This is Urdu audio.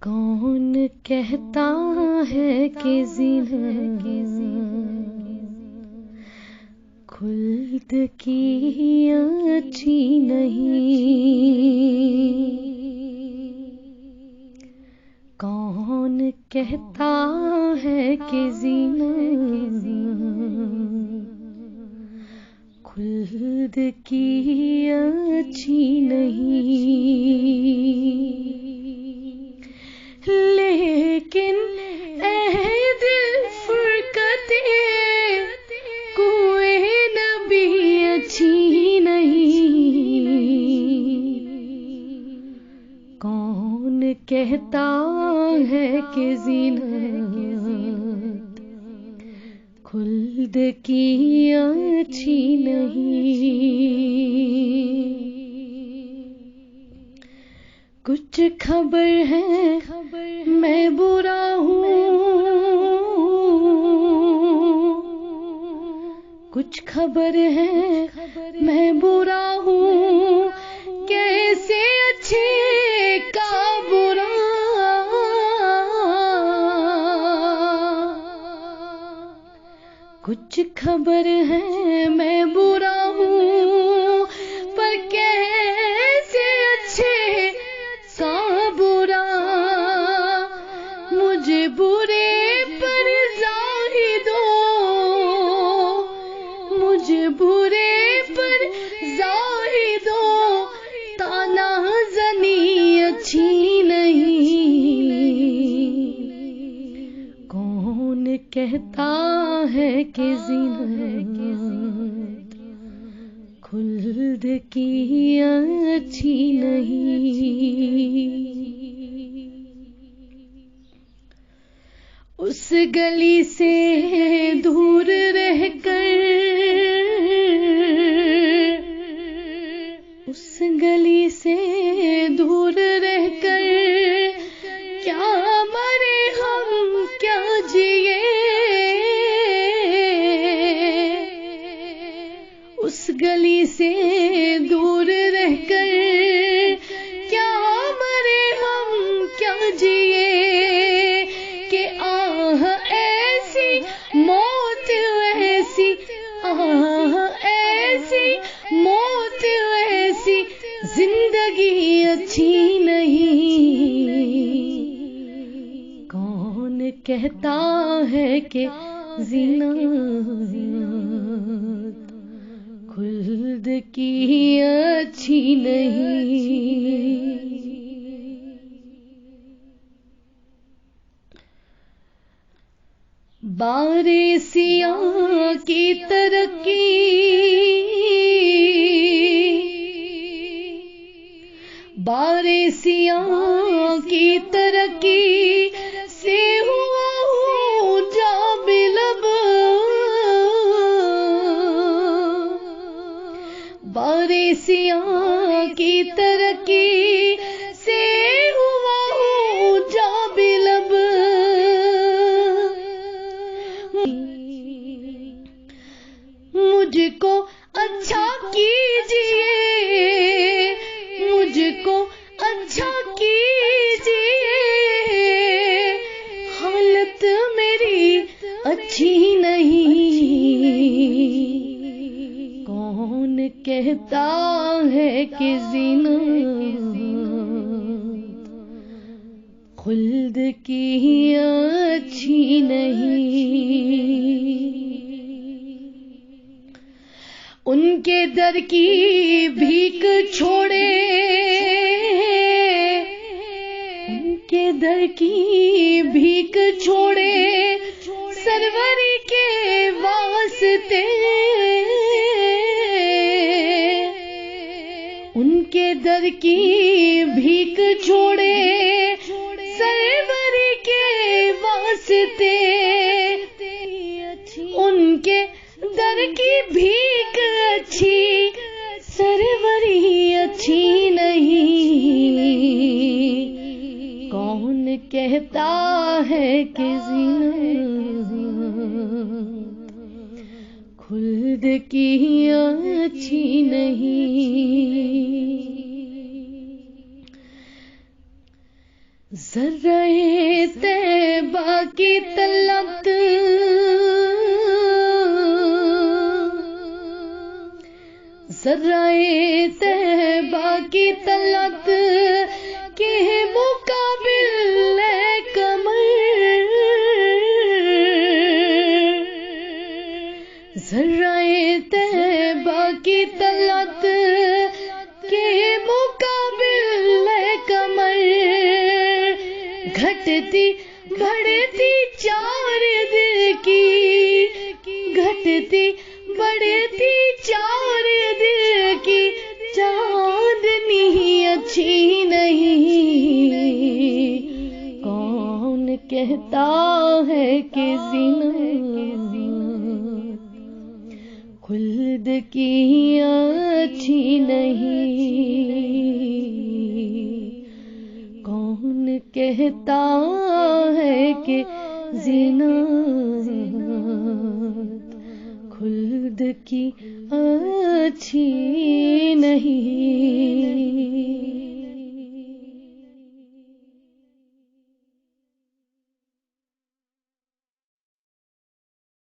کون کہتا ہے کہ زینت خلد کی اچھی نہیں؟ کون کہتا ہے کہ زینت خلد کی اچھی نہیں؟ لیکن اے دل فرقت کوئے نبی اچھی نہیں؟ کون کہتا ہے کہ زینت خلد کی اچھی نہیں؟ کچھ خبر ہے میں برا ہوں، کچھ خبر ہے میں برا ہوں، کیسے اچھے کا برا؟ کچھ خبر ہے میں برا ہوں، پر کیسے اچھے کا برا؟ مجھے برے پر زاہدو، مجھے برے پر زاہدو، تانا زنی اچھی نہیں؟ کون کہتا ہے کہ زینت خلد کی اچھی نہیں؟ اس گلی سے دور رہ کر، اس گلی سے دور رہ کر کیا مرے ہم کیا جیے؟ اس گلی سے دور رہ کر کیا مرے ہم کیا جیے؟ کہ آہ ایسی موت ایسی، آہ ایسی موت ایسی، زندگی اچھی نہیں؟ کون کہتا ہے کہ زینت خلد کی اچھی نہیں؟ بارے سیاہ کی ترقی، بارے سیاہ کی ترقی سے ہوا ہوں جاب لب، بارے سیاہ کی ترقی سے ہوا ہوں جاب لب، مجھ کو اچھا کیجیے، مجھ کو اچھا کیجیے، حالت میری اچھی نہیں؟ کون کہتا ہے کہ زینت خلد کی اچھی نہیں؟ ان کے در کی بھیک چھوڑے، ان کے در کی بھیک چھوڑے، سروری کے واسطے، ان کے در کی بھیک چھوڑے، سروری کے واسطے، ان کے در کی بھیک اچھی، سروری اچھی نہیں؟ کون کہتا ہے کہ زینت خلد کی اچھی نہیں؟ ذرائے طیبہ کی طلعت ذرائے طیبہ کی طلعت کے مقابل ہے کمر، ذرائے طیبہ کی طلعت کے مقابل ہے کمر، گھٹتی بڑھتی چار دل کی، گھٹتی بڑھتی چار دل کی چاندنی اچھی نہیں، کون کہتا ہے کہ زینت خلد کی اچھی نہیں، کون کہتا ہے کہ زینت خلد کی اچھی نہیں۔